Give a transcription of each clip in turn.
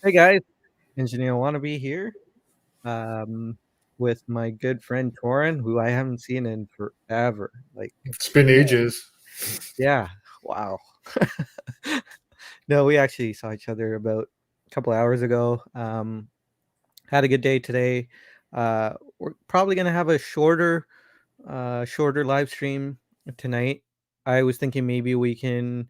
Hey guys, Engineer Wannabe here, um, with my good friend Torin, who I haven't seen in forever. Like, It's been yeah, ages. yeah, wow. No, we actually saw each other about a couple hours ago. Had a good day today. We're probably gonna have a shorter live stream tonight. I was thinking maybe we can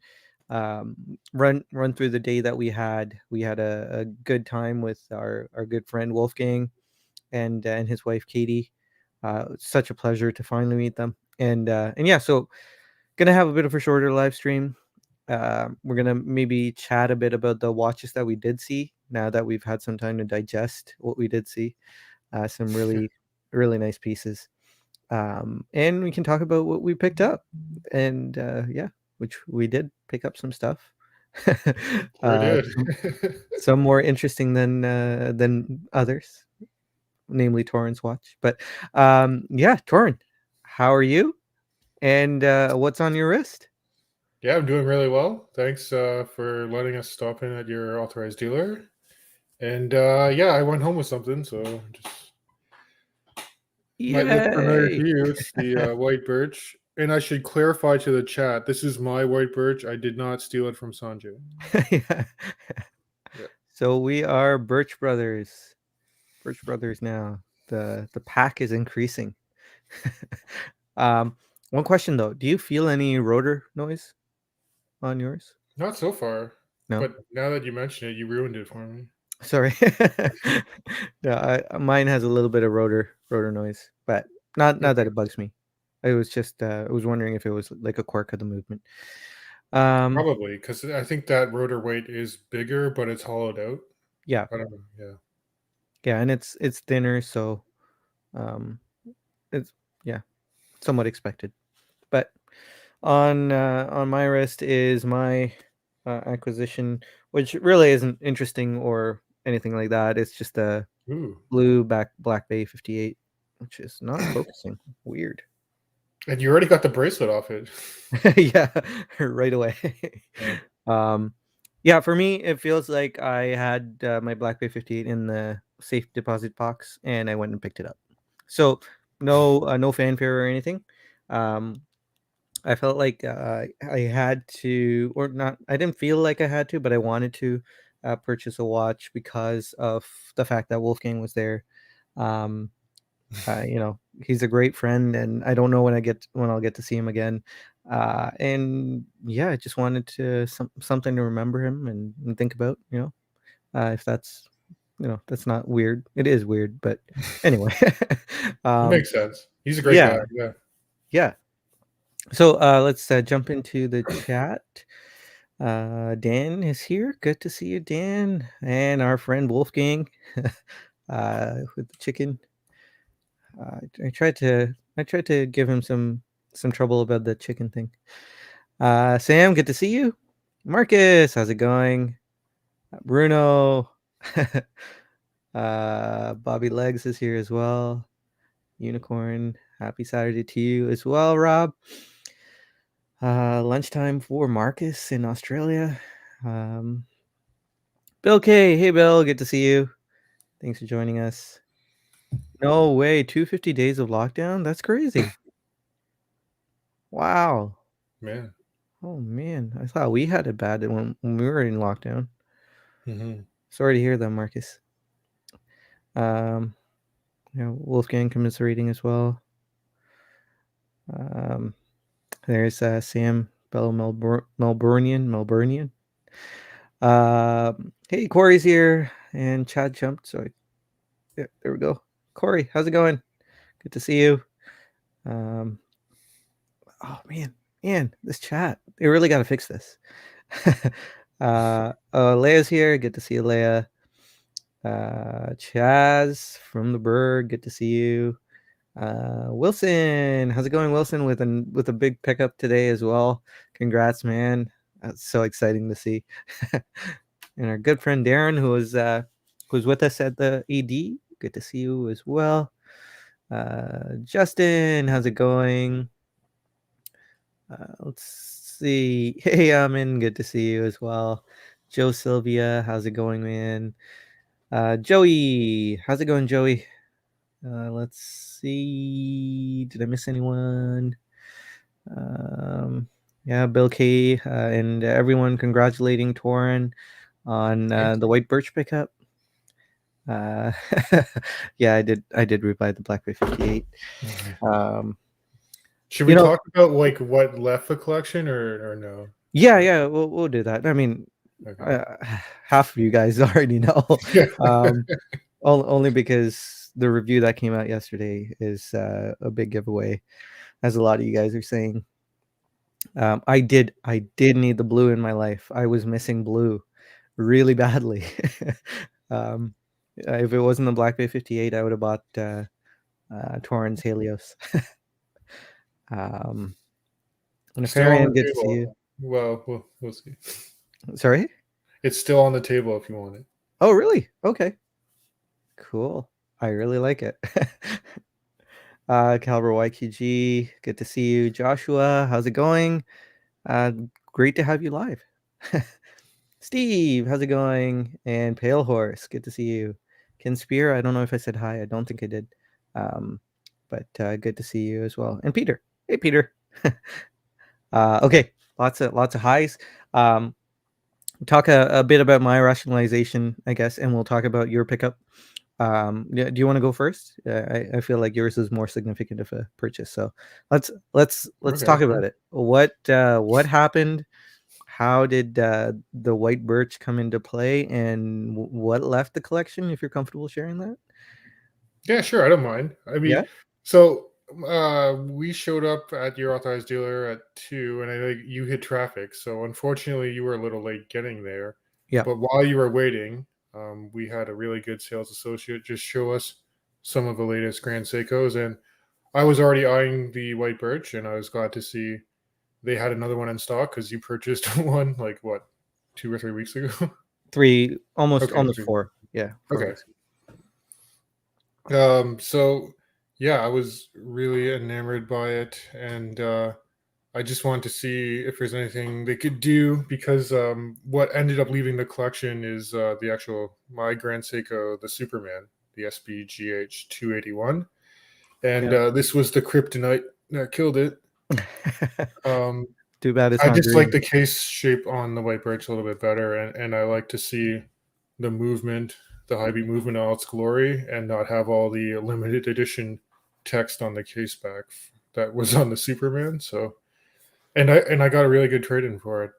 run through the day that we had. We had a good time with our good friend Wolfgang and his wife Katie. It's such a pleasure to finally meet them. And yeah, so gonna have a bit of a shorter live stream. We're gonna maybe chat a bit about the watches that we did see. Now that we've had some time to digest what we did see, some really nice pieces. And we can talk about what we picked up. And yeah, which we did pick up some stuff. Sure did. Some more interesting than others, namely Torrance watch. But yeah, Torrin, how are you? And what's on your wrist? Yeah, I'm doing really well. Thanks for letting us stop in at your authorized dealer. And yeah, I went home with something, so just might look familiar Yay! to you. It's the white birch. And I should clarify to the chat, this is my white birch. I did not steal it from Sanjay. Yeah. Yeah. So we are Birch Brothers. Birch Brothers now. The pack is increasing. um, one question though, do you feel any rotor noise on yours? Not so far. No? But now that you mention it, you ruined it for me. Sorry. Yeah, mine has a little bit of rotor noise, but not that Okay. it bugs me. I was just I was wondering if it was like a quirk of the movement. Probably, because I think that rotor weight is bigger, but it's hollowed out. Yeah, I don't know. Yeah. yeah, and it's thinner, so um, it's yeah, somewhat expected. But on my wrist is my acquisition, which really isn't interesting or anything like that. It's just a Ooh. blue Black Bay 58, which is not focusing. Weird. And you already got the bracelet off it. Yeah, right away. Yeah. um, yeah, for me, it feels like I had my Black Bay 58 in the safe deposit box, and I went and picked it up. So no fanfare or anything. Um, I felt like I had to, or not. I didn't feel like I had to, but I wanted to purchase a watch because of the fact that Wolfgang was there. Um, he's a great friend, and I don't know when I'll get to see him again. And yeah, I just wanted to something to remember him and think about. If that's that's not weird. It is weird, but anyway. It um, makes sense. He's a great yeah, guy. Yeah. yeah. So let's jump into the chat. Dan is here. Good to see you, Dan, and our friend Wolfgang with the chicken. I tried to give him some trouble about the chicken thing. Sam, good to see you. Marcus, how's it going? Bruno, Bobby Legs is here as well. Unicorn, happy Saturday to you as well, Rob. Lunchtime for Marcus in Australia. Um, Bill K, hey Bill, good to see you. Thanks for joining us. No way, 250 days of lockdown? That's crazy. Wow. Man. Oh man, I thought we had it bad when we were in lockdown. Hmm. Sorry to hear that, Marcus. Um, Wolfgang commiserating as well. Um, there's Sam Bello Melburnian. Hey, Corey's here, and Chad jumped. So yeah, there we go. Corey, how's it going? Good to see you. Um, oh man, this chat. They really got to fix this. Leia's here. Good to see you, Leia. Chaz from the Berg. Good to see you. Wilson, how's it going, Wilson? With a big pickup today as well. Congrats, man. That's so exciting to see. And our good friend Darren, who's with us at the ED. Good to see you as well. Justin, how's it going? Let's see. Hey, Amin, good to see you as well. Joe Sylvia, how's it going, man? Joey, how's it going, Joey? Let's see. Did I miss anyone? Yeah, Bill K. And everyone congratulating Torin on Thanks. the white birch pickup. Uh, yeah, I did reply to Black Bay 58. Should You we know, talk about like what left the collection or no? yeah, we'll do that. I mean, Okay. half of you guys already know. Yeah. Only because the review that came out yesterday is a big giveaway, as a lot of you guys are saying. I did need the blue in my life. I was missing blue really badly. um, if it wasn't the Black Bay 58, I would have bought Torrens Helios. um, Still on Nefarian, the good to see you. table. Well, we'll see. Sorry? It's still on the table if you want it. Oh, really? Okay. Cool. I really like it. Caliber YQG, good to see you. Joshua, how's it going? Great to have you live. Steve, how's it going? And Pale Horse, good to see you. Ken Spear, I don't know if I said hi. I don't think I did. Um, but good to see you as well. And Peter. Hey, Peter. Okay, lots of highs. Talk a bit about my rationalization, I guess, and we'll talk about your pickup. Do you want to go first? I feel like yours is more significant of a purchase, so let's Okay. talk about it. What happened? How did the white birch come into play, and what left the collection? If you're comfortable sharing that. Yeah, sure. I don't mind. I Yeah. mean, so we showed up at your authorized dealer at 2, and I know you hit traffic. So unfortunately, you were a little late getting there. Yeah. But while you were waiting, we had a really good sales associate just show us some of the latest Grand Seikos, and I was already eyeing the white birch, and I was glad to see they had another one in stock because you purchased one like what 2 or 3 weeks ago. Three, almost Okay, almost 4. Yeah, 4 weeks. So yeah, I was really enamored by it, and I just wanted to see if there's anything they could do because what ended up leaving the collection is the actual my Grand Seiko, the Superman, the SBGH 281, and Yeah. this was the kryptonite that killed it. Um, Too bad it's I not just like green. the case shape on the white birch a little bit better, and I like to see the movement, the high beat movement in all its glory, and not have all the limited edition text on the case back that was on the Superman. So, and I got a really good trade in for it.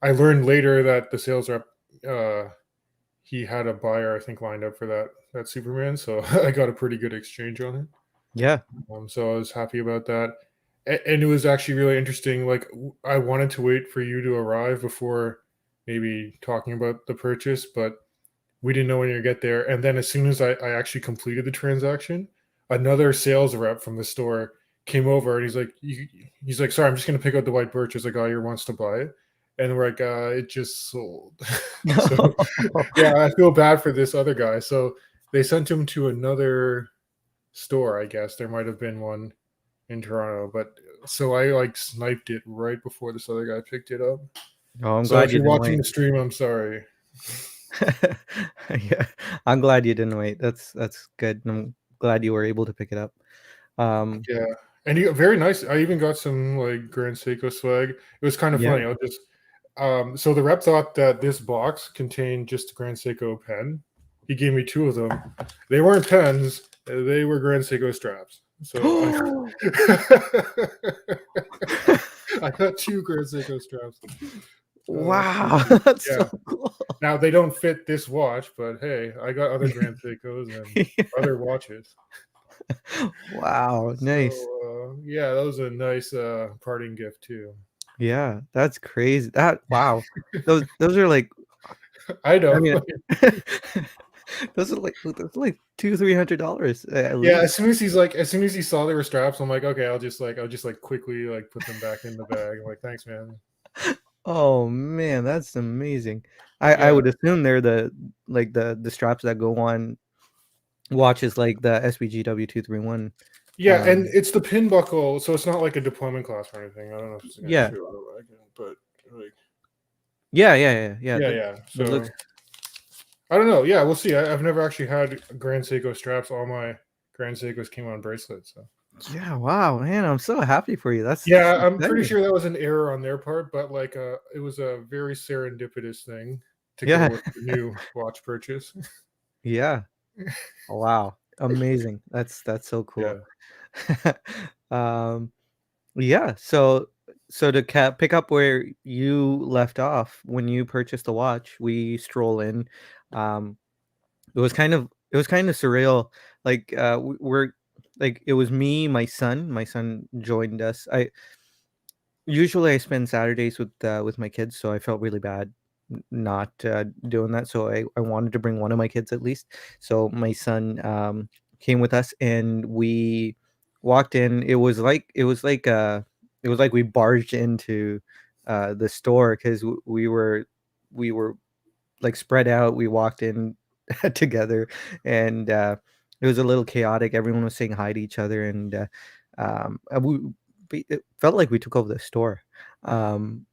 I learned later that the sales rep, he had a buyer I think lined up for that Superman, so I got a pretty good exchange on it. Yeah. So I was happy about that. And it was actually really interesting. Like, I wanted to wait for you to arrive before maybe talking about the purchase, but we didn't know when you get there. And then as soon as I actually completed the transaction, another sales rep from the store came over and he's like, sorry, I'm just going to pick out the white birch as a guy here wants to buy it. And we're like, it just sold. So yeah, I feel bad for this other guy. So they sent him to another store, I guess. There might have been one in Toronto, but so I like sniped it right before this other guy picked it up. Oh, I'm So glad if you you're didn't watching wait. the stream, I'm sorry. Yeah, I'm glad you didn't wait. That's good. I'm glad you were able to pick it up. Um, Yeah, and you very nice. I even got some like Grand Seiko swag. It was kind of yeah. funny. I'll just so the rep thought that this box contained just a Grand Seiko pen. He gave me 2 of them. They weren't pens. They were Grand Seiko straps. So I got 2 Grand Seiko straps. Wow, that's Yeah. so cool. Now they don't fit this watch, but hey, I got other Grand Seikos and other watches. Wow, nice. So yeah, that was a nice parting gift too. Yeah, that's crazy. Those are like, I I know. mean, those are like $200-300 at Yeah, least. as soon as he saw they were straps, I'm like, okay, I'll just like quickly like put them back in the bag. I'm like, thanks, man. Oh man, that's amazing. I Yeah. would assume they're the straps that go on watches like the SBGW 231. Yeah, and it's the pin buckle, so it's not like a deployment class or anything. I don't know if it's gonna Yeah. show, but like Yeah. Yeah, That yeah. that So looks. I don't know. Yeah, we'll see. I've never actually had Grand Seiko straps. All my Grand Seikos came on bracelets. So Yeah, wow, man, I'm so happy for you. That's yeah, I'm pretty exciting. sure that was an error on their part, but like it was a very serendipitous thing to go Yeah, with the new watch purchase. yeah. Wow, amazing. That's so Yeah. cool. um, yeah. So to pick up where you left off when you purchased the watch, we stroll in. Um, it was kind of surreal. Like we're like it was me, my son. My son joined us. I Usually I spend Saturdays with my kids, so I felt really bad not doing that. So I wanted to bring one of my kids at least. So my son came with us, and we walked in. It was like we barged into the store because we were like spread out. We walked in together, and it was a little chaotic. Everyone was saying hi to each other, and it felt like we took over the store. Um,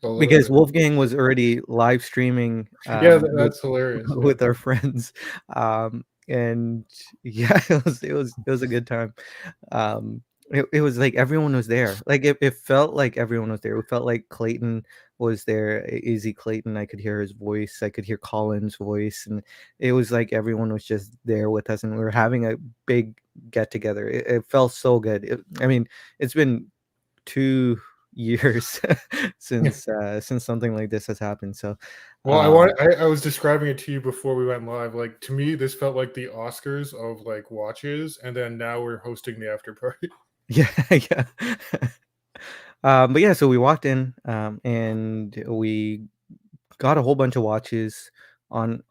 A little because bit. Wolfgang was already live streaming Yeah, with that's hilarious. Yeah. with our friends, and yeah, it was a good time. It was like everyone was there. Like it felt like everyone was there. It felt like Clayton was there. Izzy Clayton. I could hear his voice. I could hear Colin's voice, and it was like everyone was just there with us, and we were having a big get together. It felt so good. I mean, it's been 2 years since something like this has happened. So, Well, um, I was describing it to you before we went live. Like to me, this felt like the Oscars of like watches, and then now we're hosting the after party. yeah, yeah. But yeah, so we walked in, and we got a whole bunch of watches on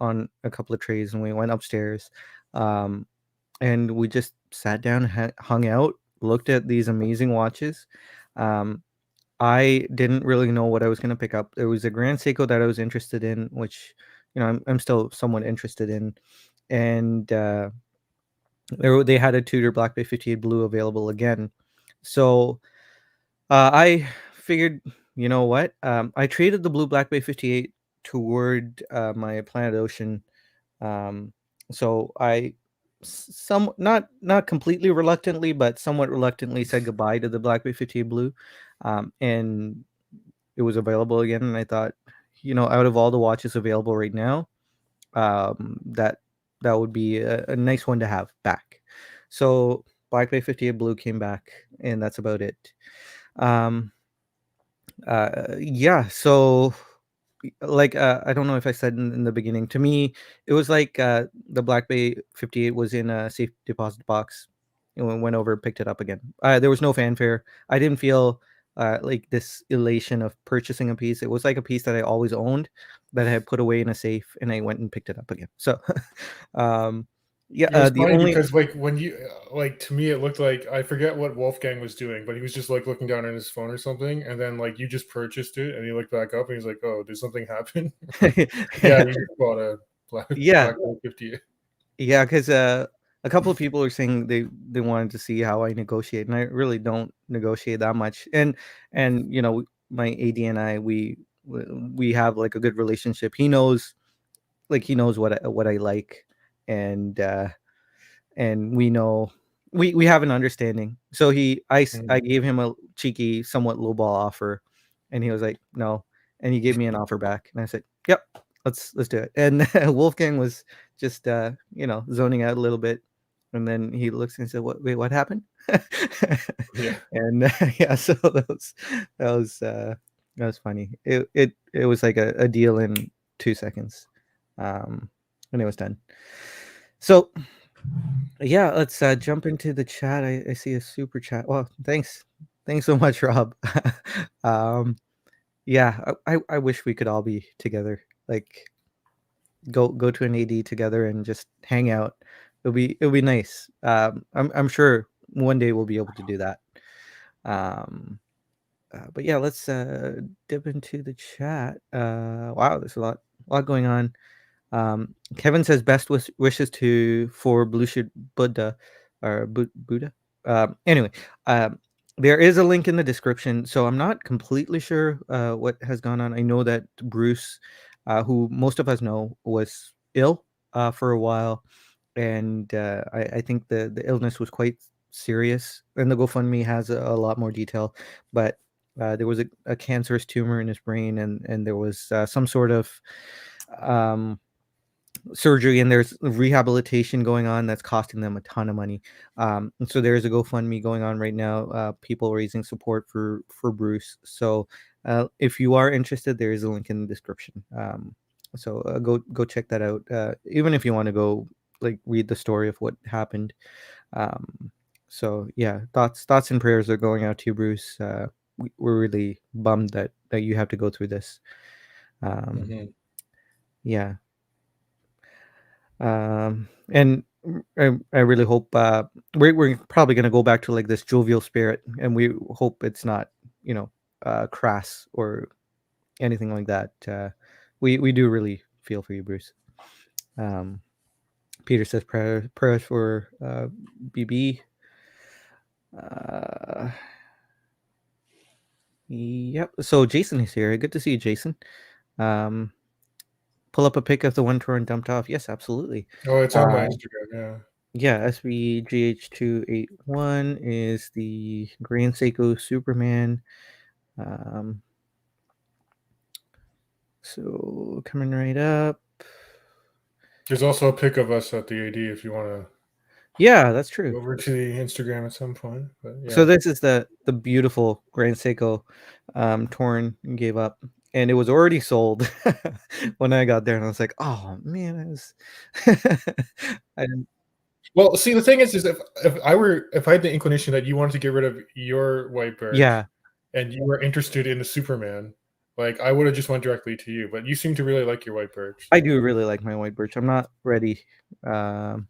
a couple of trays, and we went upstairs, um, and we just sat down, hung out, looked at these amazing watches. Um, I didn't really know what I was gonna pick up. There was a Grand Seiko that I was interested in, which I'm still somewhat interested in, and they had a Tudor Black Bay 58 Blue available again. So I figured, you know what? I traded the blue Black Bay 58 toward my Planet Ocean. Um, so I some not completely reluctantly, but somewhat reluctantly said goodbye to the Black Bay 58 Blue, and it was available again. And I thought, out of all the watches available right now, that would be a nice one to have back. So Black Bay 58 Blue came back, and that's about it. Um, yeah, so like I don't know if I said in the beginning. To me, it was like the Black Bay 58 was in a safe deposit box. And went over, picked it up again. There was no fanfare. I didn't feel like this elation of purchasing a piece. It was like a piece that I always owned, that I had put away in a safe, and I went and picked it up again. So, um, yeah, It was the funny only because like when you like to me it looked like I forget what Wolfgang was doing, but he was just like looking down at his phone or something, and then like you just purchased it, and he looked back up and he's like, "Oh, did something happen?" Like, yeah, you just bought a yeah, Black Hole 50. yeah, because a couple of people are saying they wanted to see how I negotiate, and I really don't negotiate that much. And my AD and I, we have like a good relationship. He knows what I like, and we know we have an understanding. So I Mhm. gave him a cheeky, somewhat lowball offer, and he was like, no, and he gave me an offer back, and I said, yep, let's do it. And Wolfgang was just zoning out a little bit, and then he looks and said, what happened? Yeah. And yeah, so that was that was funny. It was like a deal in 2 seconds, um, and it was done. So yeah, let's jump into the chat. I see a super chat. Well, thanks so much, Rob. um, yeah, I wish we could all be together. Like go to an AD together and just hang out. It'll be nice. I'm sure one day we'll be able to do that. Um, but yeah, let's dip into the chat. Wow, there's a lot going on. Kevin says best wishes for Blueshirt Buddha or Buddha. Anyway, um, There is a link in the description. So I'm not completely sure what has gone on. I know that Bruce, who most of us know, was ill for a while, and I think the illness was quite serious. And the GoFundMe has a lot more detail, but there was a cancerous tumor in his brain, and there was some sort of um, surgery, and there's rehabilitation going on that's costing them a ton of money. And so there's a GoFundMe going on right now, people raising support for Bruce. So if you are interested, there is a link in the description. So go check that out. Even if you want to go like read the story of what happened. Um, so yeah, thoughts and prayers are going out to you, Bruce. We're really bummed that you have to go through this. Um, Hmm. yeah. And I really hope we're probably going to go back to like this jovial spirit, and we hope it's not, you know, crass or anything like that. We do really feel for you, Bruce. um Peter says prayers for BB. uh yep, so Jason is here. Good to see you, Jason. um Pull up a pic of the one Torrent dumped off. Yes, absolutely. Oh, it's on my uh Instagram. Yeah. Yeah, SVGH281 is the Grand Seiko Superman. Um, so coming right up. There's also a pic of us at the AD if you want to Yeah, that's true. go over to the Instagram at some point. But So yeah. this is the beautiful Grand Seiko Torn gave up, and it was already sold when I got there, and I was like, oh man, I was I didn't, Well, see, the thing is if I had the inclination that you wanted to get rid of your white birch yeah, and you were interested in the Superman, like I would have just went directly to you. But you seem to really like your white birch. I So. do really like my white birch. I'm not ready. Um,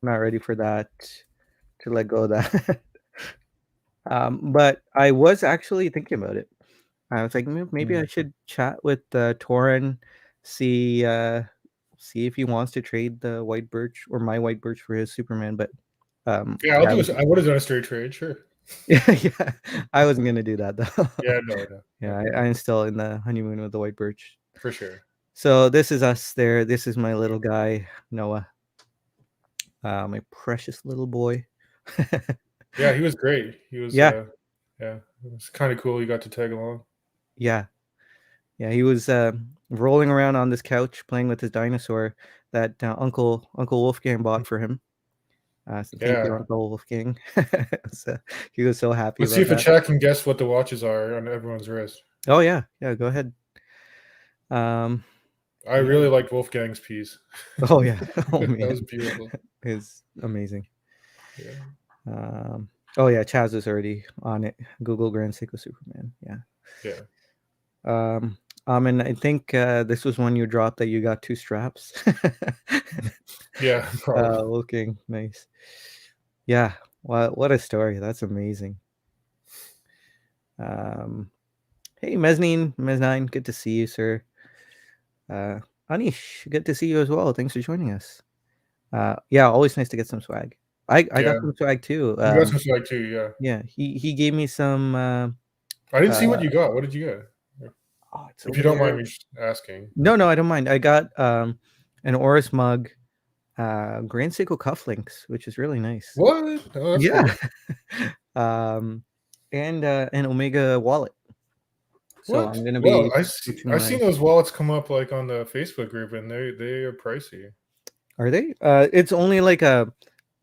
not ready for that, to let go of that. But I was actually thinking about it. I was like, maybe I Mm. should chat with Torin, see see if he wants to trade the white birch or my white birch for his Superman. But Yeah, I'll yeah, do it. I would have done a straight trade, sure. yeah, I wasn't gonna do that though. Yeah, no, Yeah, no, I'm still in the honeymoon with the white birch. for sure. So this is us there. This is my little guy, Noah, my precious little boy. Yeah, he was great. He was, Yeah, yeah, it was kind of cool. You got to tag along. yeah. Yeah, he was rolling around on this couch playing with his dinosaur that Uncle Wolfgang bought for him. So thank you, Yeah. Uncle Wolfgang. So he was so happy Let's see about if the that. chat can guess what the watches are on everyone's wrist. Oh yeah, yeah. Go ahead. Um, I yeah. really liked Wolfgang's piece. Oh yeah. Oh That man, was beautiful. it's amazing. Yeah. Um, oh yeah, Chaz is already on it. Google Grand Seiko Superman. Yeah. Yeah. Um, and I think this was one you dropped that you got two straps. Yeah, probably. Looking nice. Yeah. What a story. That's amazing. Um, hey, Mezzanine, good to see you, sir. Uh, Anish, good to see you as well. Thanks for joining us. Yeah, always nice to get some swag. I got Yeah. some swag too. You got some swag too, yeah. Yeah, he gave me some. I didn't see Uh, what you got. What did you get? oh, it's If you over don't there. mind me asking. No, I don't mind. I got an Oris mug, Grand Seiko cufflinks, which is really nice. What? Oh, that's Yeah. cool. um, and an Omega wallet. So What? I'm gonna Well, be switching I've my. seen those wallets come up like on the Facebook group, and they are pricey. Are they? It's only like a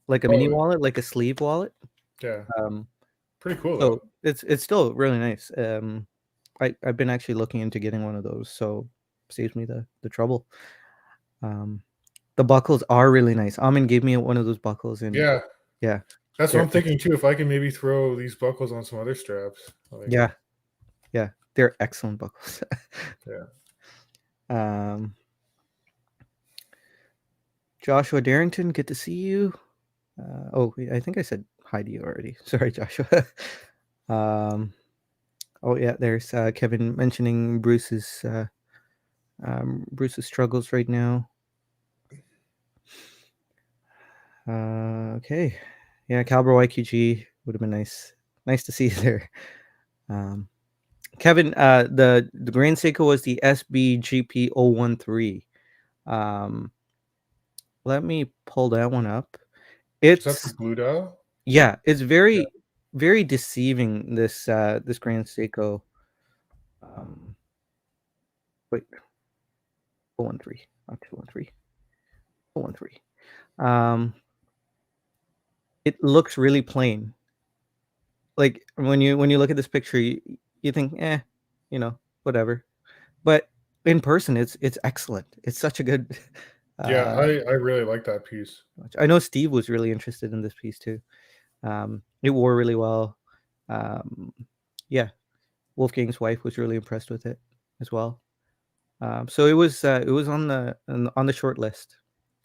mini Oh, wallet, like a sleeve wallet. yeah. Um, Pretty cool though. so it's still really nice. I've been actually looking into getting one of those, so saves me the trouble. Um, the buckles are really nice. Amin gave me one of those buckles, and Yeah. yeah, That's what they're I'm thinking too. If I can maybe throw these buckles on some other straps. Like, yeah, yeah, they're excellent buckles. yeah. um, Joshua Darrington, good to see you. Oh, wait, I think I said hi to you already. Sorry, Joshua. um, oh yeah, there's Kevin mentioning Bruce's struggles right now. Okay, yeah, Cowboy YQG would have been nice. nice to see you there. Um, Kevin, the Grand Seiko was the SBGP013. Um, let me pull that one up. Is that the It's blue dial? yeah, it's Yeah. very deceiving. This Grand Seiko. Um, wait, 013, not 213, 013. It looks really plain. Like when you look at this picture, you think, you know, whatever. But in person, it's excellent. It's such a good. Yeah, Uh, I really like that piece. I know Steve was really interested in this piece too. It wore really well. Um, yeah, Wolfgang's wife was really impressed with it as well. So it was on the short list,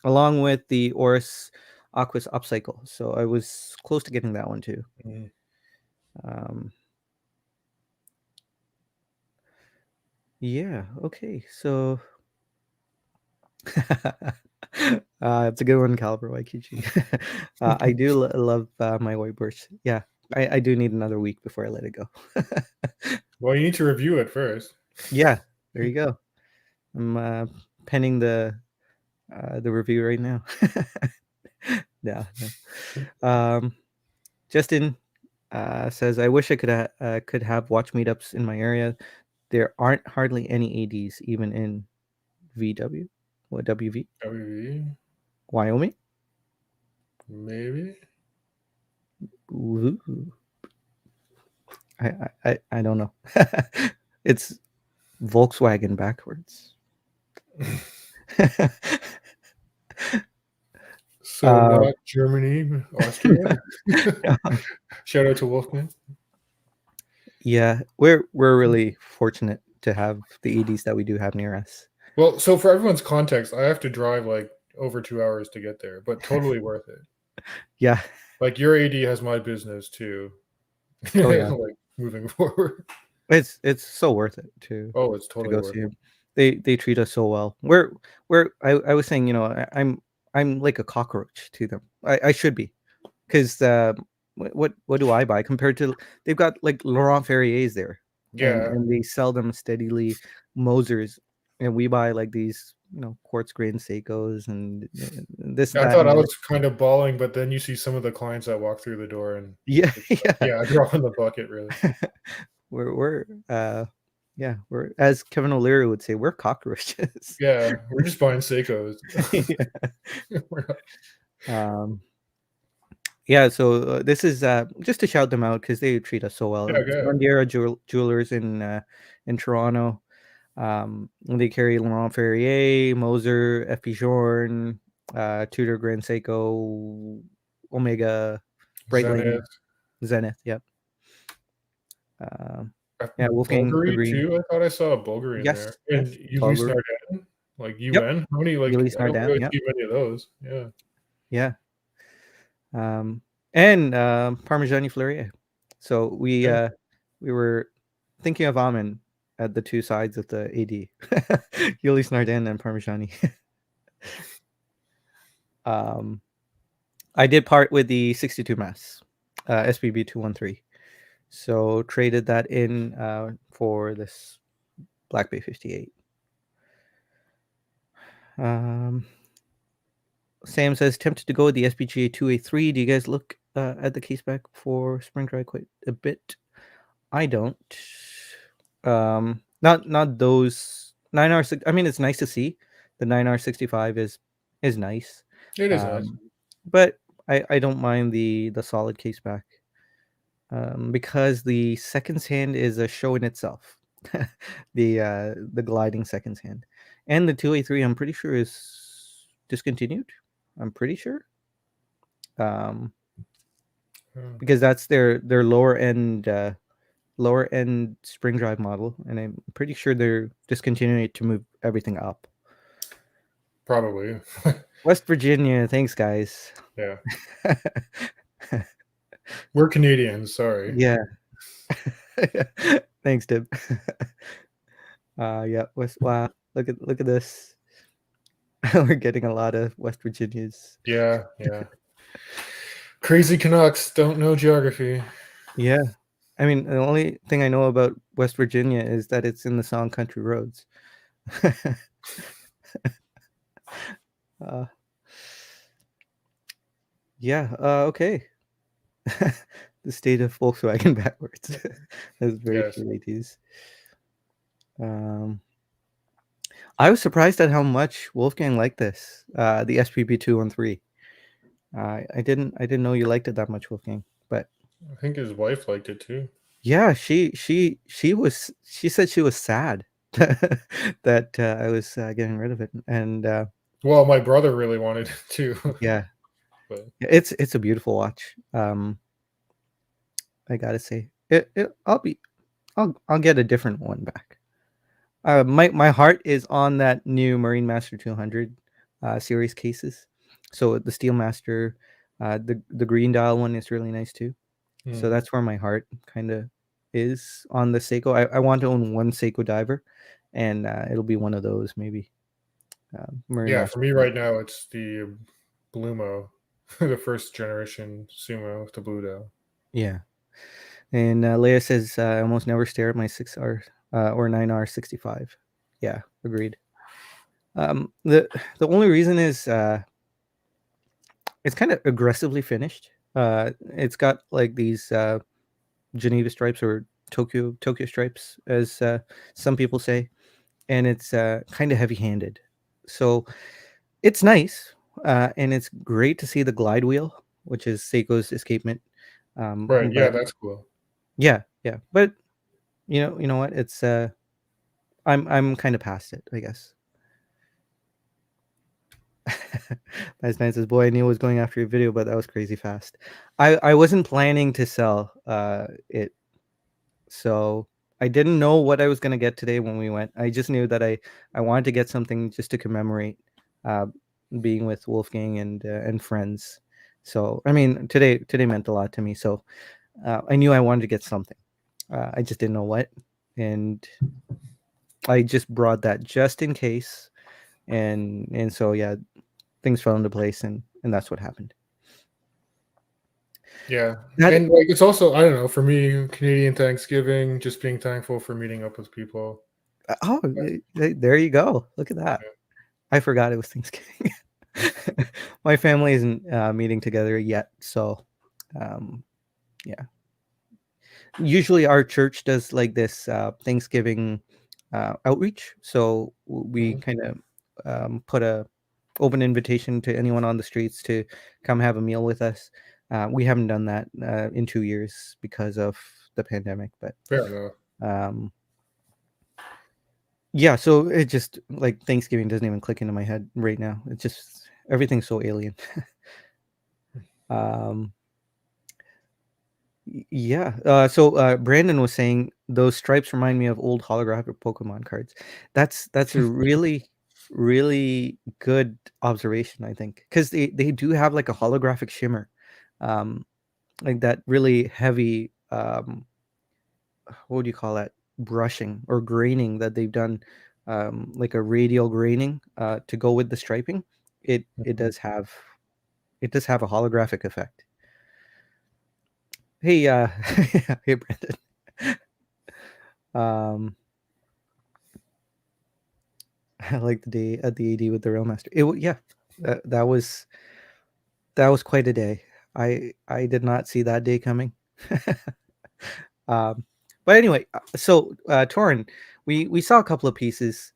along with the Oris Aquas upcycle. So I was close to getting that one too. Mhm. Um, yeah. Okay. So it's a good one, Caliber YQG. I do love my whiteboards. Yeah, I do need another week before I let it go. Well, you need to review it first. Yeah, there you go. I'm penning the review right now. Yeah, no. Justin says, "I wish I could have watch meetups in my area. There aren't hardly any ADs, even in VW, what WV, WV, Wyoming. maybe. Ooh, I don't know. It's Volkswagen backwards. So um, not Germany, Austria. Shout out to Wolfman. yeah, we're really fortunate to have the EDs that we do have near us. Well, so for everyone's context, I have to drive like over 2 hours to get there, but totally worth it. Yeah. Like your AD has my business too. Oh yeah. Like moving forward. It's so worth it Oh, it's to totally go worth see it. him. They treat us so well. I was saying, you know, I'm like a cockroach to them. I should be, because what do I buy compared to, they've got like Laurent Ferriers there, Yeah. and they sell them steadily, Mosers, and we buy like these, you know, quartz grain Seikos and this, I that, thought and I the other. was kind of bawling, but then you see some of the clients that walk through the door and Yeah, it's like, yeah. yeah, drop in the bucket really. We're yeah, we're, as Kevin O'Leary would say, we're cockroaches. Yeah, we're just buying Seikos. Yeah. We're not- Yeah, so this is just to shout them out because they treat us so well. yeah, It's good. Bandiera Jewelers in Toronto. They carry Laurent Ferrier, Moser, FP Journe, Tudor Grand Seiko, Omega, Breitling, Zenith. Zenith. Yep. Um, Uh, yeah, Wolfgang Bulgari agreed. too. I thought I saw a Bulgari in there. Yes, And yes. Ulysse Bulgari. Nardin, like Yep. UN. How many? Like Ulysse I don't Nardin. really Yep. see many of those. Yeah. Yeah. Um, and Parmigiani Fleurier. So Yeah. we were thinking of Amen at the two sides of the AD, Ulysse Nardin and Parmigiani. um, I did part with the 62 mass, SBB 213. So traded that in for this Black Bay 58. Um, Sam says, tempted to go with the SPGA 2A3. Do you guys look at the case back for spring dry quite a bit? I don't. Not those 9R6. I mean, it's nice to see. The 9R65 is nice. It is nice. Um, but I don't mind the solid case back. Because the seconds hand is a show in itself. The gliding seconds hand. And the 2A3, I'm pretty sure, is discontinued. I'm pretty sure. Um, Yeah. because that's their lower end spring drive model, and I'm pretty sure they're discontinuing it to move everything up. Probably. West Virginia, thanks guys. Yeah. We're Canadians. Sorry. Yeah. Thanks, Dib. Yeah, West, wow, look at this. We're getting a lot of West Virginias. Yeah. Yeah. Crazy Canucks don't know geography. Yeah. I mean, the only thing I know about West Virginia is that it's in the song Country Roads. uh, yeah. Okay. The state of Volkswagen backwards. That's very Yes. true, 80s. Um, I was surprised at how much Wolfgang liked this. The SPP 213. I didn't know you liked it that much, Wolfgang. But I think his wife liked it too. yeah, she said she was sad that I was getting rid of it, and Well, my brother really wanted it too. yeah, But it's a beautiful watch. I gotta say, I'll get a different one back. My heart is on that new Marine Master 200 series cases. So the Steel Master, the green dial one is really nice too. So mm, that's where my heart kind of is on the Seiko. I want to own one Seiko diver, and it'll be one of those maybe. Marine yeah, for Master. me right now, it's the Blumo, the first generation Sumo with the blue dial. Yeah. And Leia says I almost never stare at my 6R or 9R 65. Yeah, agreed. The only reason is it's kind of aggressively finished. It's got like these Geneva stripes or Tokyo stripes, as some people say, and it's kind of heavy-handed. So it's nice, and it's great to see the glide wheel, which is Seiko's escapement. Right. Yeah, But that's cool. yeah, yeah. But you know what? It's I'm kind of past it, I guess. Nice man says, "Boy, I knew I was going after your video, but that was crazy fast." I wasn't planning to sell it, so I didn't know what I was gonna get today when we went. I just knew that I wanted to get something just to commemorate uh, being with Wolfgang and friends. So I mean, today meant a lot to me. So I knew I wanted to get something. I just didn't know what, and I just brought that just in case. And so yeah, things fell into place, and that's what happened. Yeah. That And like it's also, I don't know, for me, Canadian Thanksgiving, just being thankful for meeting up with people. oh, there you go. Look at that. I forgot it was Thanksgiving. My family isn't meeting together yet, so um, yeah. Usually, our church does like this Thanksgiving outreach, so we Mhm. kind of put a open invitation to anyone on the streets to come have a meal with us. We haven't done that in 2 years because of the pandemic, but Fair enough. um, yeah. So it just like Thanksgiving doesn't even click into my head right now. It's just everything's so alien. um, yeah. So Brandon was saying those stripes remind me of old holographic Pokemon cards. That's a really good observation, I think, because they do have like a holographic shimmer, um, like that really heavy. What would you call that? Brushing or graining that they've done, like a radial graining to go with the striping. It Mhm. does have a holographic effect. Hey, hey, Brandon. Um, I like the day at the AD with the Railmaster. Yeah, that that was quite a day. I did not see that day coming. um, but anyway, Torin, we saw a couple of pieces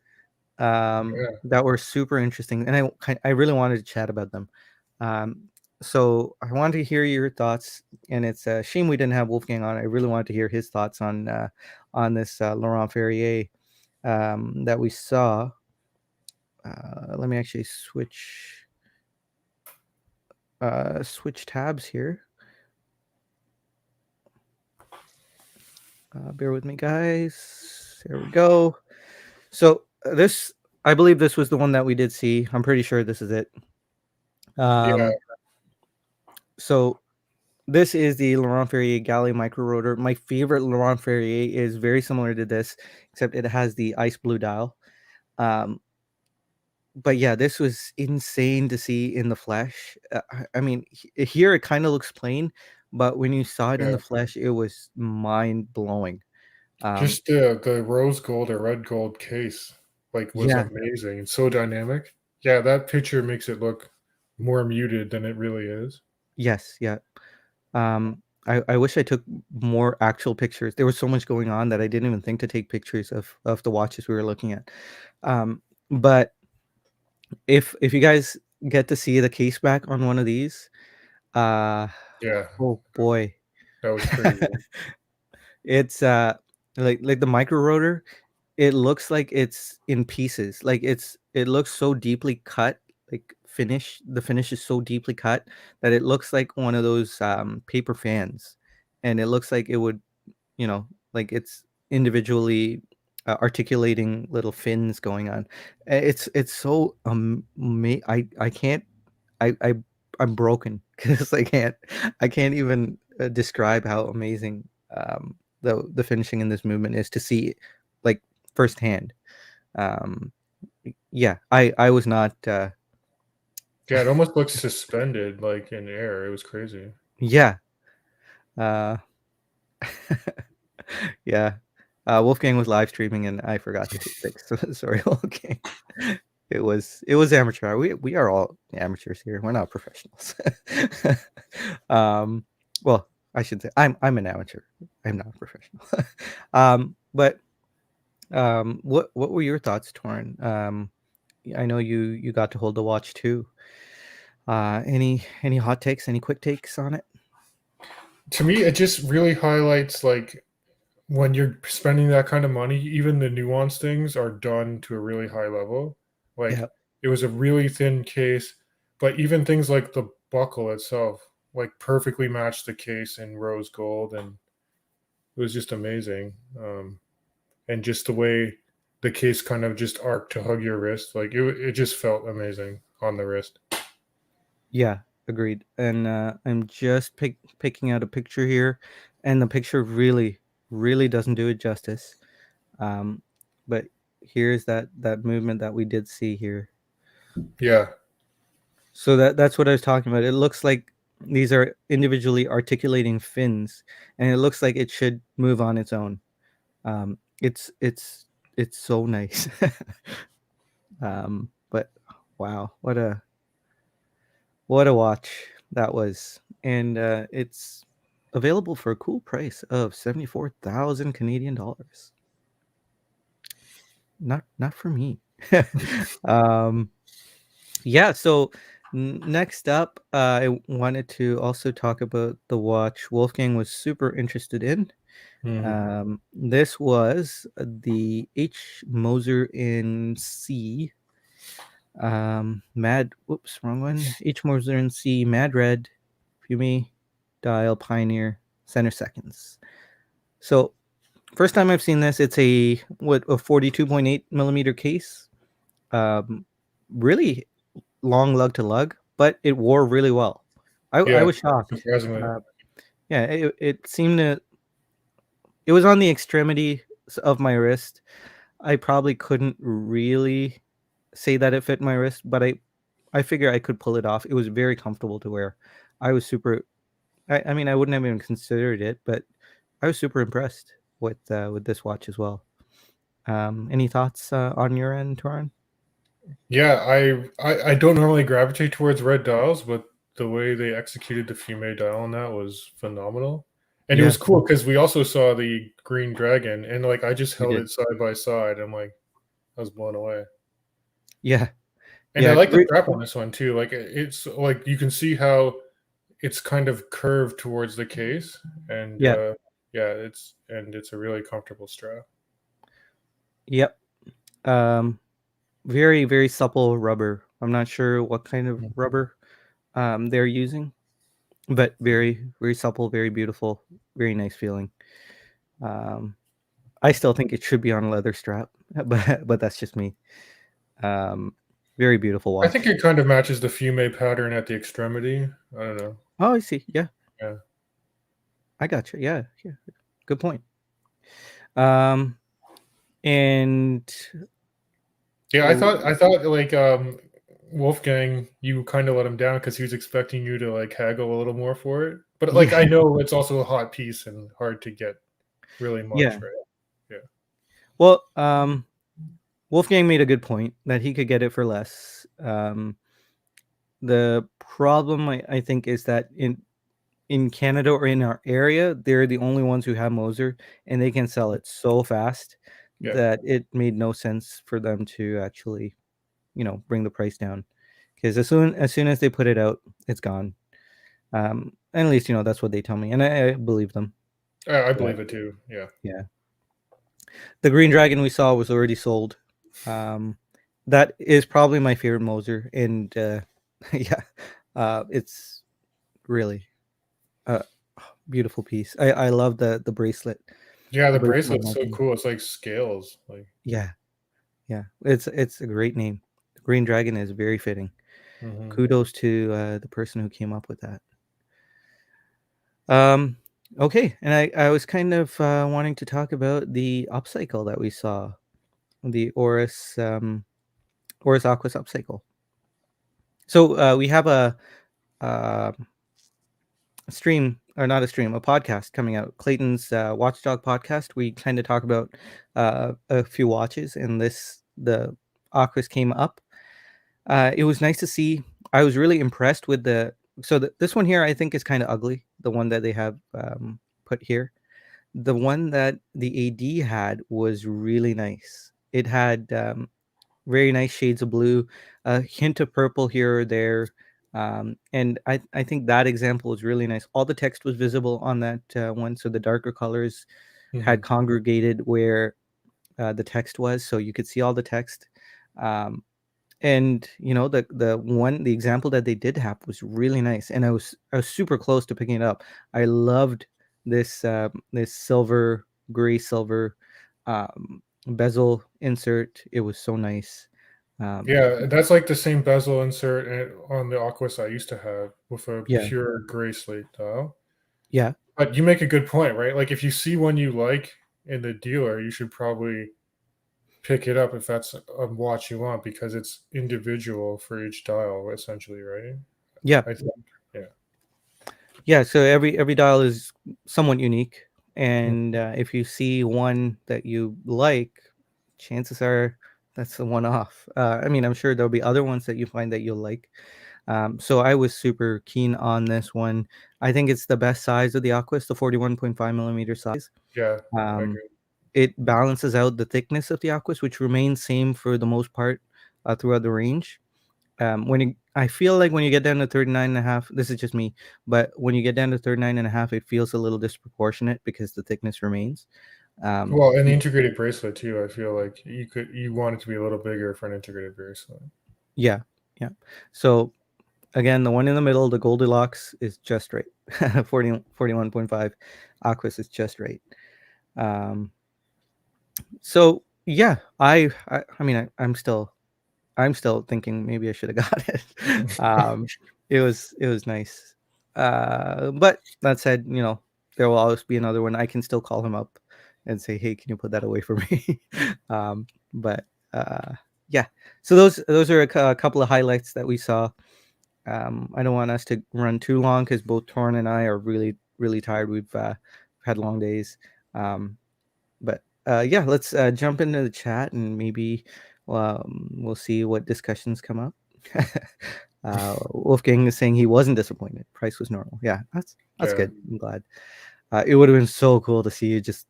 Yeah. that were super interesting, and I really wanted to chat about them. Um, so I wanted to hear your thoughts, and it's a shame we didn't have Wolfgang on. I really wanted to hear his thoughts on this Laurent Ferrier that we saw. Let me actually switch tabs here. Bear with me, guys. There we go. So this, I believe this was the one that we did see. I'm pretty sure this is it. Yeah. Um, so this is the Laurent Ferrier Galley Microrotor. My favorite Laurent Ferrier is very similar to this, except it has the ice blue dial. Um, but yeah, this was insane to see in the flesh. I mean, here it kind of looks plain, but when you saw it in Yeah. the flesh, it was mind blowing. Just the rose gold or red gold case, like, was Yeah, amazing and so dynamic. Yeah, that picture makes it look more muted than it really is. yes, yeah. I wish I took more actual pictures. There was so much going on that I didn't even think to take pictures of the watches we were looking at. But if you guys get to see the case back on one of these, uh, Yeah, oh boy, that was crazy. it's like the Microrotor. It looks like it's in pieces. Like it looks so deeply cut. Like the finish is so deeply cut that it looks like one of those paper fans, and it looks like it would, like it's individually articulating little fins going on. It's so I can't I I'm broken because I can't even describe how amazing the finishing in this movement is to see, like, firsthand. Um, yeah, I was not. Yeah, it almost looks suspended, like, in air. It was crazy. Yeah. Uh, yeah. Wolfgang was live streaming and I forgot to take pics. Sorry, Wolfgang. It was amateur. We are all amateurs here. We're not professionals. um, well, I should say I'm an amateur. I'm not a professional. But what were your thoughts, Torrin? I know you got to hold the watch too. Any hot takes? Any quick takes on it? To me, it just really highlights, like, when you're spending that kind of money, even the nuanced things are done to a really high level. Yeah, Like, it was a really thin case, but even things like the buckle itself, like, perfectly matched the case in rose gold, and it was just amazing. And just the way the case kind of just arced to hug your wrist, like, it just felt amazing on the wrist. yeah, agreed. And I'm just picking out a picture here, and the picture really doesn't do it justice. Um, but here's that movement that we did see here. Yeah, So that's what I was talking about. It looks like these are individually articulating fins, and it looks like it should move on its own. Um, it's it's it's so nice. But wow, what a watch that was, and it's available for a cool price of 74,000 Canadian dollars. Not for me. um, Yeah, so next up, I wanted to also talk about the watch Wolfgang was super interested in. mhm, This was the H. Moser in C. Whoops, wrong one. H. Moser in C. Mad Red, Fume, Dial, Pioneer, Center Seconds. So first time I've seen this, it's a 42.8 millimeter case. Um, Really long lug to lug, but it wore really well. I yeah, was shocked. surprisingly. Uh, yeah, it seemed to. It was on the extremity of my wrist. I probably couldn't really say that it fit my wrist, but I figure I could pull it off. It was very comfortable to wear. I was super. I mean, I wouldn't have even considered it, but I was super impressed with this watch as well. Any thoughts on your end, Torin? Yeah, I don't normally gravitate towards red dials, but the way they executed the Fume dial on that was phenomenal. And it was Yeah, cool because we also saw the green dragon, and, like, I just we held did. it side by side. I'm like, I was blown away. Yeah, And I yeah, like the strap on this one too. Like, it's like you can see how it's kind of curved towards the case, and yeah, yeah, it's a really comfortable strap. yep. Um, very supple rubber. I'm not sure what kind of Mm. rubber they're using, but very supple, very beautiful, very nice feeling. Um, I still think it should be on a leather strap, but that's just me. Um, Very beautiful I think watch. it kind of matches the Fume pattern at the extremity. I don't know. Oh, I see. Yeah, Yeah. I got you. Yeah, yeah. Good point. Um, and Yeah, I oh, thought I thought like Wolfgang, you kind of let him down because he was expecting you to like haggle a little more for it. But like I Yeah, know it's also a hot piece and hard to get really much, yeah. right? Yeah. Well, Wolfgang made a good point that he could get it for less. The problem I think is that in Canada or in our area, they're the only ones who have Moser, and they can sell it so fast Yeah. that it made no sense for them to actually, bring the price down. Because as soon as they put it out, it's gone. And at least that's what they tell me, and I believe them. I But believe it too. Yeah. yeah, the green dragon we saw was already sold. Um, that is probably my favorite Moser, and yeah, it's really a beautiful piece. I love the bracelet. Yeah, The the bracelet bracelet's might so be. cool. It's like scales. Like Yeah, yeah. It's a great name. The green dragon is very fitting. mhm. Kudos to the person who came up with that. Um, okay, and I was kind of wanting to talk about the upcycle that we saw, the Oris Aquas upcycle. So we have uh, a stream, or not a stream, a podcast coming out, Clayton's Watchdog podcast. We kind of talk about a few watches, and the Aquas came up. It was nice to see. I was really impressed with this one here. I think is kind of ugly. The one that they have put here. The one that the AD had was really nice. It had very nice shades of blue, a hint of purple here or there. And I think that example was really nice. All the text was visible on that one. So the darker colors had Mhm. congregated where the text was. So you could see all the text. Um, and the example that they did have was really nice, and I was super close to picking it up. I loved this gray silver bezel insert. It was so nice. um Yeah, that's like the same bezel insert on the Aquas I used to have with a yeah, pure gray slate dial. yeah, But you make a good point, right? Like if you see one you like in the dealer, you should probably pick it up if that's a watch you want because it's individual for each dial, essentially, right? yeah, I think. Yeah. yeah. So every dial is somewhat unique, Mm. and if you see one that you like, chances are that's the one off. I mean, I'm sure there'll be other ones that you find that you'll like. So I was super keen on this one. I think it's the best size of the Aquas, the 41.5 millimeter size. Yeah, I Um, agree. it balances out the thickness of the Aquas, which remains same for the most part throughout the range. I feel like when you get down to 39 and a half, this is just me, but when you get down to 39 and a half, it feels a little disproportionate because the thickness remains. Um, Well, an integrated bracelet too. I feel like you want it to be a little bigger for an integrated bracelet. yeah, yeah. So again, the one in the middle, the Goldilocks, is just right. 41.5 Aquas is just right. Um, so yeah, I mean, I'm still thinking maybe I should have got it. It was nice. But that said, there will always be another one. I can still call him up and say, "Hey, can you put that away for me?" But yeah. So those are a couple of highlights that we saw. I don't want us to run too long because both Torn and I are really, really tired. We've had long days. But yeah, let's jump into the chat and maybe we'll see what discussions come up. Wolfgang is saying he wasn't disappointed. Price was normal. Yeah, that's Yeah. good. I'm glad. It would have been so cool to see you just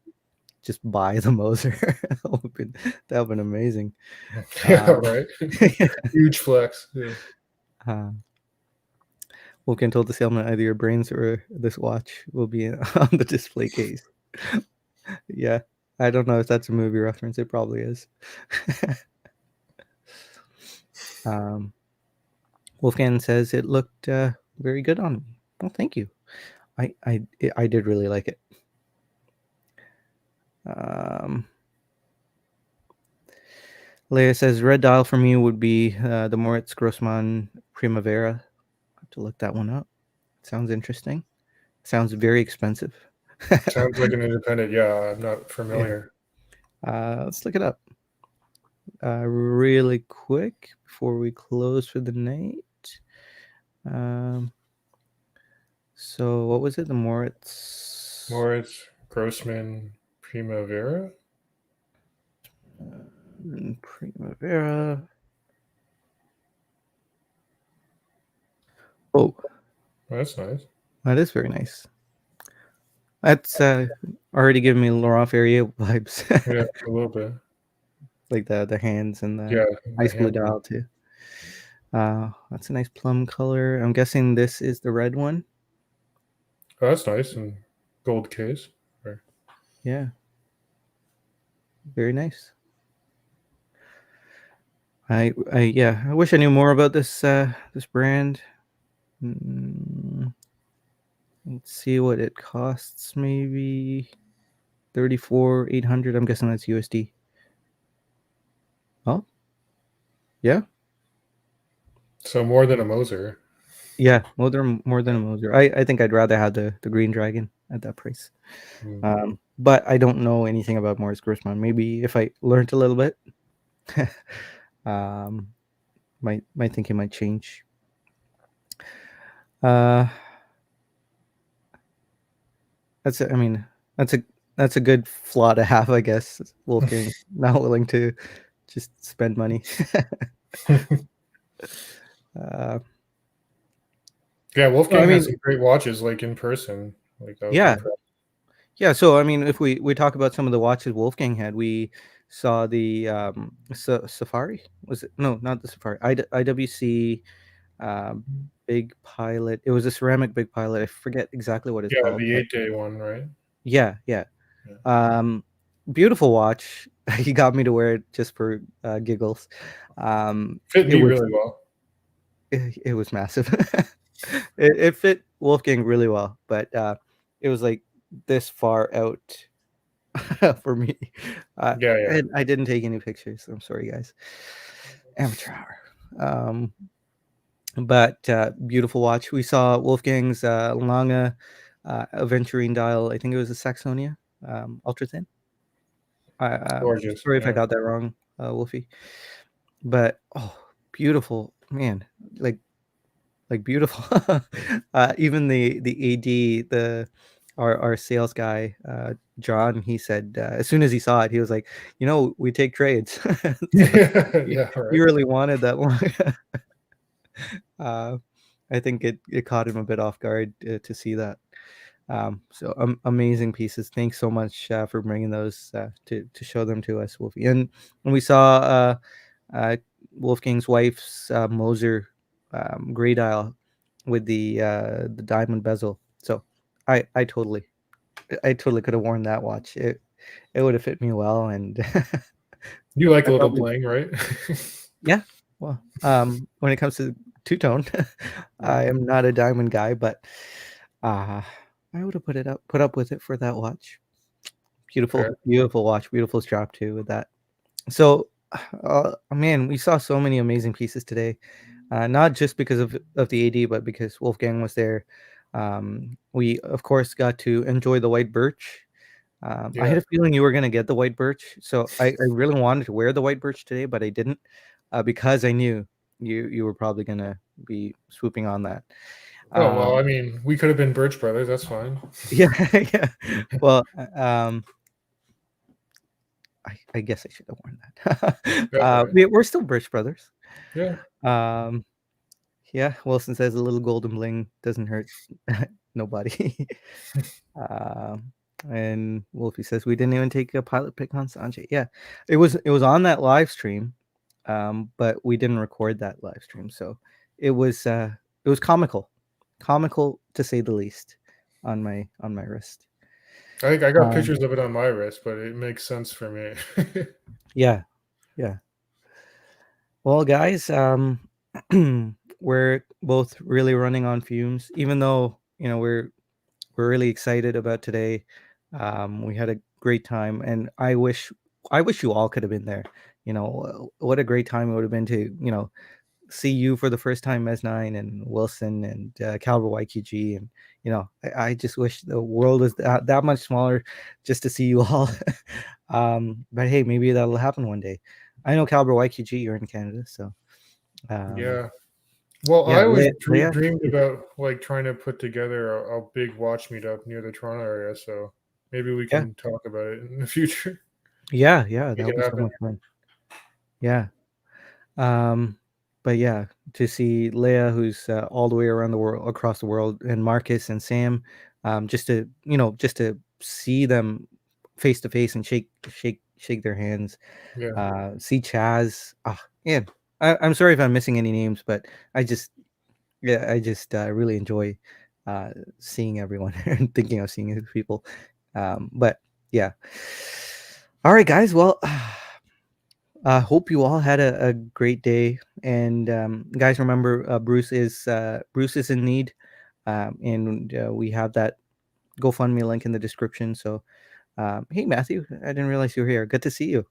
buy the Moser. That would have been amazing. Yeah, Um, right. Huge flex. Yeah. uh, Wolfgang told the salesman either your brains or this watch will be on the display case. Yeah, I don't know if that's a movie reference. It probably is. um, Wolfgang says it looked very good on me. Well, thank you. I did really like it. Um, Leia says red dial for me would be the Moritz Grossman Primavera. I have to look that one up. Sounds interesting. Sounds very expensive. Sounds like an independent. Yeah, I'm not Yeah. familiar. Let's look it up really quick before we close for the night. Um, So what was it? The Moritz Moritz Grossman Primavera. Primavera. Oh, Oh, that's nice. that is very nice. That's already giving me Laurent Ferrier vibes, Yeah, a little bit. like the hands and the Yeah, the ice blue hand. dial too. That's a nice plum color. I'm guessing this is the red one. Oh, that's nice, and gold case. Right. Yeah, very nice. I wish I knew more about this brand. Mm, let's see what it costs. Maybe 34,800. I'm guessing that's USD. Oh, yeah, So more than a Moser. yeah, more than a Moser. I think I'd rather have the green dragon at that price. Mm. But I don't know anything about Morris Grossman. Maybe if I learned a little bit, um, my thinking might change. Uh, I mean, that's a that's a good flaw to have, I guess. Wolfgang not willing to just spend money. uh, Yeah, well, I Wolfgang has mean, some great watches, like in person. Like I was yeah, impressed. yeah. So I mean, if we talk about some of the watches Wolfgang had, we saw the Safari. Was it? No, not the Safari. IWC um, Big Pilot. It was a ceramic Big Pilot. I forget exactly what it's Yeah, called, the but 8-day one, right? yeah, yeah. Yeah. Um, beautiful watch. He got me to wear it just for giggles. Fit It me was really well. it was massive. It fit Wolfgang really well, but it was like this far out for me. Yeah, yeah. And I didn't take any pictures. I'm sorry, guys. Amateur hour. But beautiful watch. We saw Wolfgang's Lange aventurine dial. I think it was a Saxonia ultra thin. Gorgeous. Sorry if I Yeah. got that wrong, Wolfie. But oh, beautiful man, like beautiful. Even the AD, our sales guy, John, he said as soon as he saw it, he was like, we take trades. So he, Yeah, he right. really wanted that one. uh, I think it caught him a bit off guard to see that. So amazing pieces. Thanks so much for bringing those to show them to us, Wolfie. And we saw uh, Wolfgang's wife's Moser gray dial with the diamond bezel. So I totally could have worn that watch. It would have fit me well, and You like I a little probably bling, right? yeah. Well, when it comes to two tone, I Yeah. am not a diamond guy, but uh, I would have put up with it for that watch. Fair. Beautiful watch, beautiful strap too with that. So, man, we saw so many amazing pieces today. Not just because of the AD, but because Wolfgang was there. We of course got to enjoy the white birch. I Yeah. had a feeling you were gonna get the white birch, so I really wanted to wear the white birch today, but I didn't because I knew you were probably gonna be swooping on that. Oh well, Um, I mean, we could have been Birch Brothers. That's fine. yeah, yeah. Well, I guess I should have worn that. That's all right. We're still Birch Brothers. Yeah. Um, yeah, Wilson says a little golden bling doesn't hurt nobody. um, and Wolfie says we didn't even take a pilot pick on Sanjay. Yeah, it was on that live stream, but we didn't record that live stream, so it was comical to say the least on my wrist. I got Um, pictures of it on my wrist, but it makes sense for me. yeah, yeah. Well, guys, we're both really running on fumes, even though we're really excited about today. We had a great time, and I wish you all could have been there. What a great time it would have been to see you for the first time, Mes9 and Wilson and Caliber YQG, and I just wish the world was that much smaller just to see you all. But hey, maybe that'll happen one day. I know Caliber YQG, you're in Canada, so um, Yeah. Well, Yeah, I always Leia. dreamed about like trying to put together a big watch meetup near the Toronto area. So maybe we Yeah, can talk about it in the future. yeah, that Make would it be so happen. much fun. Yeah. Um, but yeah, to see Leia, who's all the way around the world, across the world, and Marcus and Sam, just to just to see them face to face and shake their hands. Yeah. See Chaz. Ah, man, I'm sorry if I'm missing any names, but I just I just really enjoy uh, seeing everyone and thinking of seeing these people. But yeah. All right, guys. Well, I hope you all had a great day. And guys, remember, Bruce is in need, and we have that GoFundMe link in the description. So, hey, Matthew, I didn't realize you were here. Good to see you.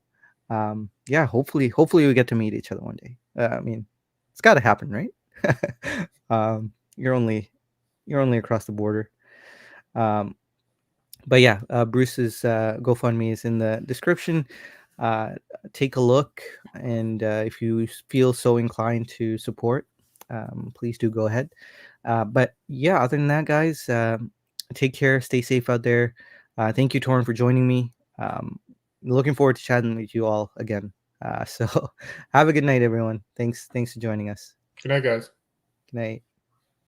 Yeah, hopefully we get to meet each other one day. I mean, it's got to happen, right? You're only across the border. Um, but yeah, Bruce's GoFundMe is in the description. Uh, Take a look, and if you feel so inclined to support, please do go ahead. But yeah, other than that, guys, take care, stay safe out there. Thank you, Torrin, for joining me. Looking forward to chatting with you all again. So have a good night, everyone. Thanks for joining us. Good night, guys. Good night.